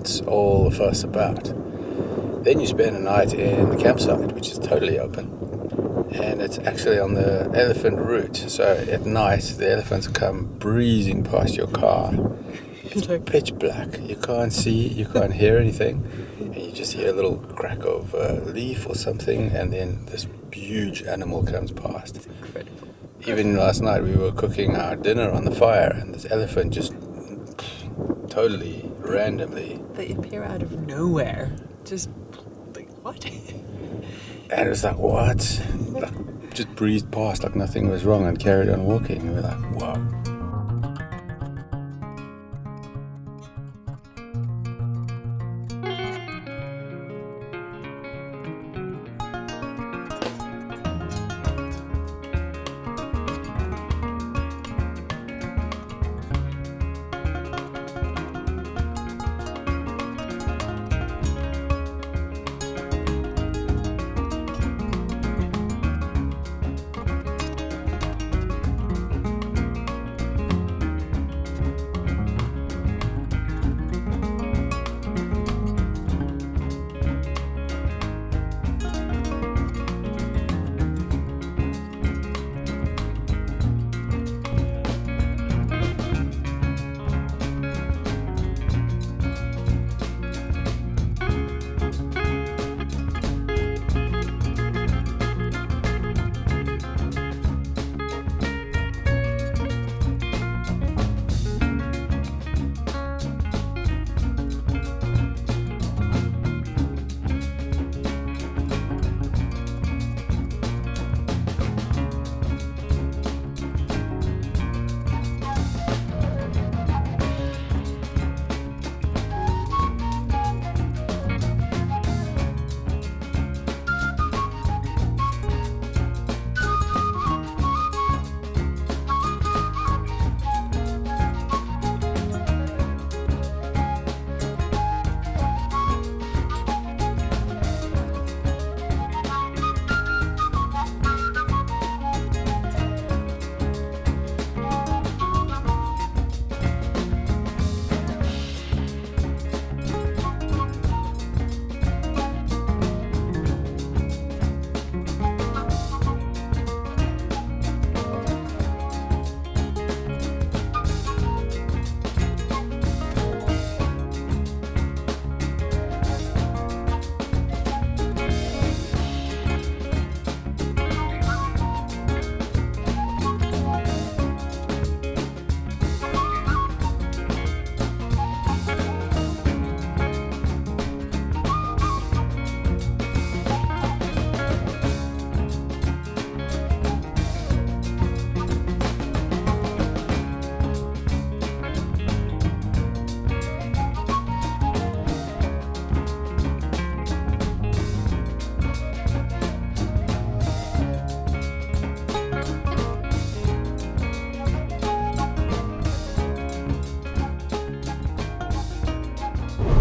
what's all the fuss about. Then you spend a night in the campsite, which is totally open, and it's actually on the elephant route. So at night, the elephants come breezing past your car. It's pitch black. You can't see, you can't hear anything, and you just hear a little crack of a leaf or something, and then this huge animal comes past. It's incredible. Even last night, we were cooking our dinner on the fire, and this elephant just totally randomly. They appear out of nowhere. Just like, what? And it was like, what? Like, just breezed past like nothing was wrong and carried on walking. And we're like, wow.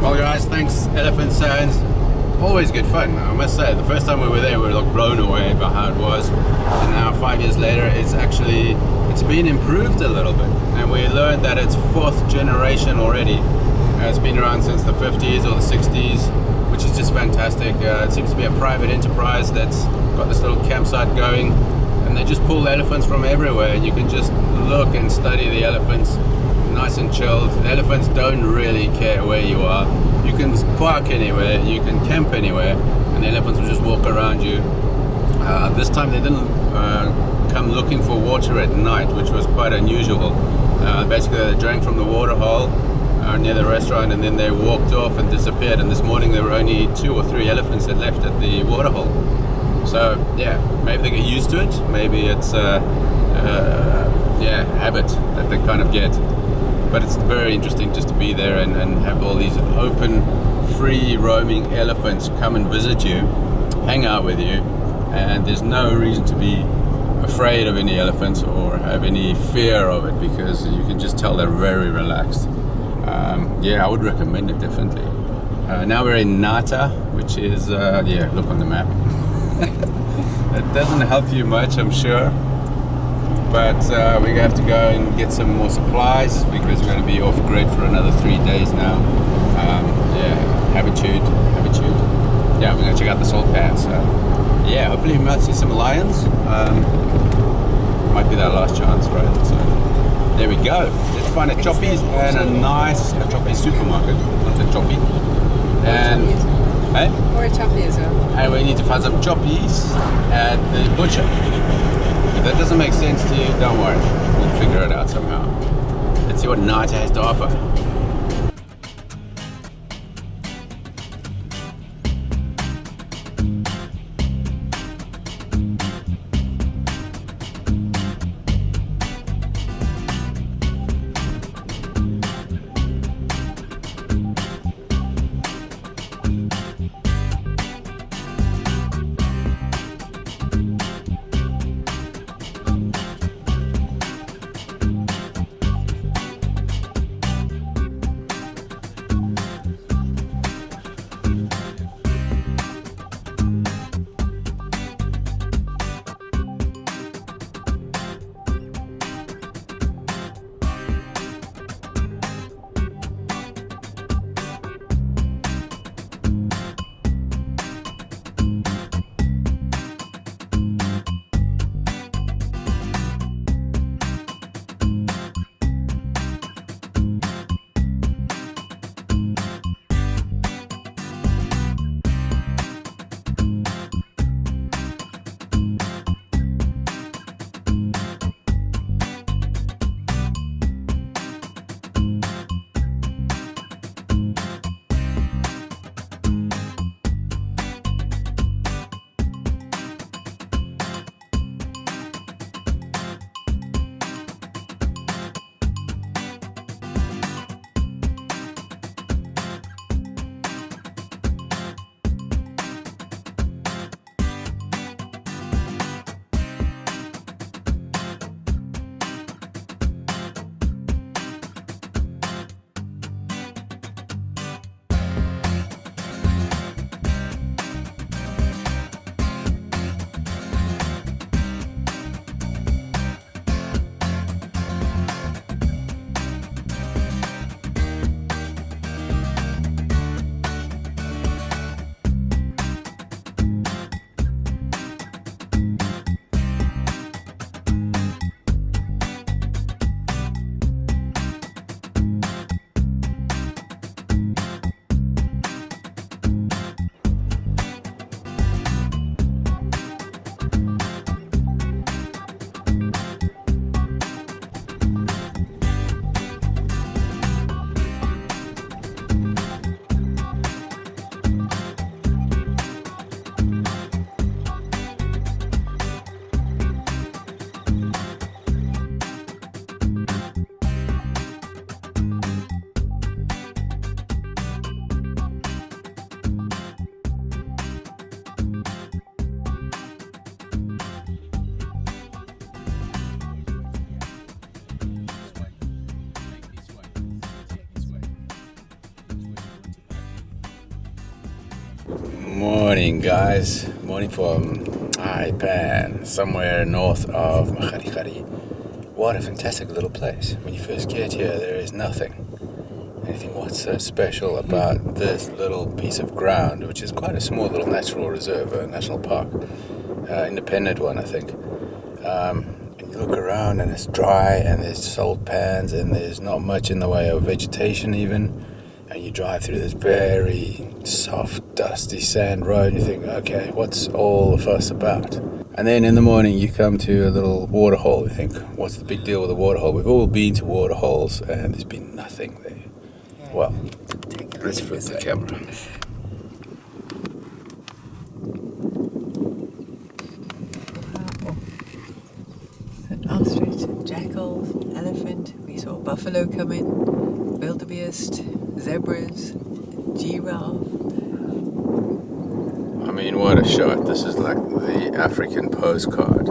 Well guys, thanks Elephant Sounds. Always good fun, I must say. The first time we were there we were like blown away by how it was, and now 5 years later it's been improved a little bit, and we learned that it's 4th generation already. It's been around since the 50s or the 60s, which is just fantastic. It seems to be a private enterprise that's got this little campsite going, and they just pull elephants from everywhere, and you can just look and study the elephants. Nice and chilled. The elephants don't really care where you are. You can park anywhere, you can camp anywhere, and the elephants will just walk around you. This time they didn't come looking for water at night, which was quite unusual. Basically they drank from the waterhole near the restaurant, and then they walked off and disappeared, and this morning there were only 2 or 3 elephants that left at the waterhole. So yeah, maybe they get used to it, maybe it's habit that they kind of get. But it's very interesting just to be there and have all these open, free roaming elephants come and visit you, hang out with you, and there's no reason to be afraid of any elephants or have any fear of it, because you can just tell they're very relaxed. I would recommend it definitely. Now we're in Nxai, which is, look on the map. It doesn't help you much, I'm sure. But we have to go and get some more supplies because we're going to be off grid for another 3 days now. Yeah, habitude. Yeah, we're gonna check out the salt pans. So yeah, hopefully we might see some lions. Might be our last chance, right? So there we go. Let's find a Chobe's and a nice Chobe supermarket. Not a Chobe. And hey? Or a choppy as well. And we need to find some Chobe's at the butcher. If that doesn't make sense to you, don't worry. We'll figure it out somehow. Let's see what Nxai has to offer. Morning, guys. Morning from Pan, somewhere north of Kalahari. What a fantastic little place. When you first get here, there is nothing. And you think, what's so special about this little piece of ground, which is quite a small little natural reserve, a national park, independent one, I think. And you look around and it's dry and there's salt pans and there's not much in the way of vegetation even. And you drive through this very soft, dusty sand road and you think, okay, what's all the fuss about? And then in the morning you come to a little waterhole. You think, what's the big deal with a waterhole? We've all been to waterholes and there's been nothing there. Well, let's flip the camera. An ostrich, jackal, elephant. We saw buffalo come in, wildebeest, zebras, giraffe. I mean, what a shot. This is like the African postcard.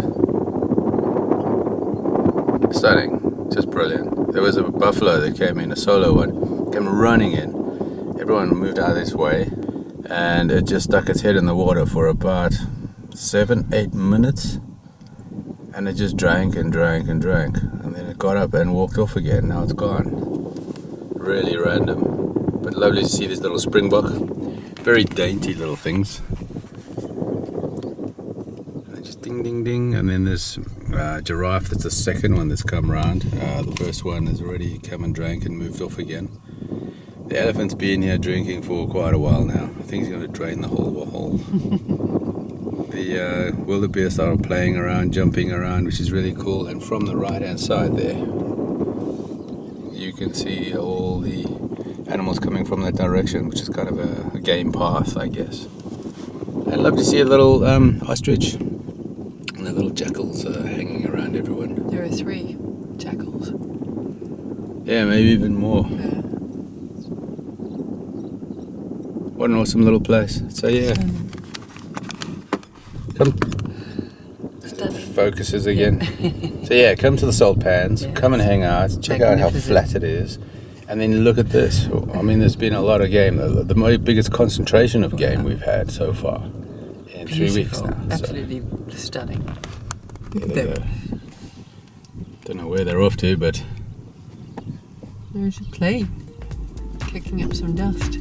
Stunning. Just brilliant. There was a buffalo that came in, a solo one, came running in. Everyone moved out of its way and it just stuck its head in the water for about 7-8 minutes and it just drank and drank and drank, and then it got up and walked off again. Now it's gone. Really random. But lovely to see this little springbok. Very dainty little things. Just ding ding ding. And then there's giraffe. That's the second one that's come round. The first one has already come and drank and moved off again. The elephant's been here drinking for quite a while now. I think he's going to drain the whole hole. The wildebeest started playing around, jumping around, which is really cool. And from the right hand side there, you can see all the animals coming from that direction, which is kind of a game path, I guess. I'd love to see a little ostrich and the little jackals hanging around everyone. There are 3 jackals. Yeah, maybe even more. Yeah. What an awesome little place. So yeah, come. Focuses again. So yeah, come to the salt pans, come and hang out, check out how flat it is, and then look at this. I mean, there's been a lot of game, the biggest concentration of game we've had so far in 3 weeks now. Absolutely stunning. Don't know where they're off to, but there's a plane kicking up some dust.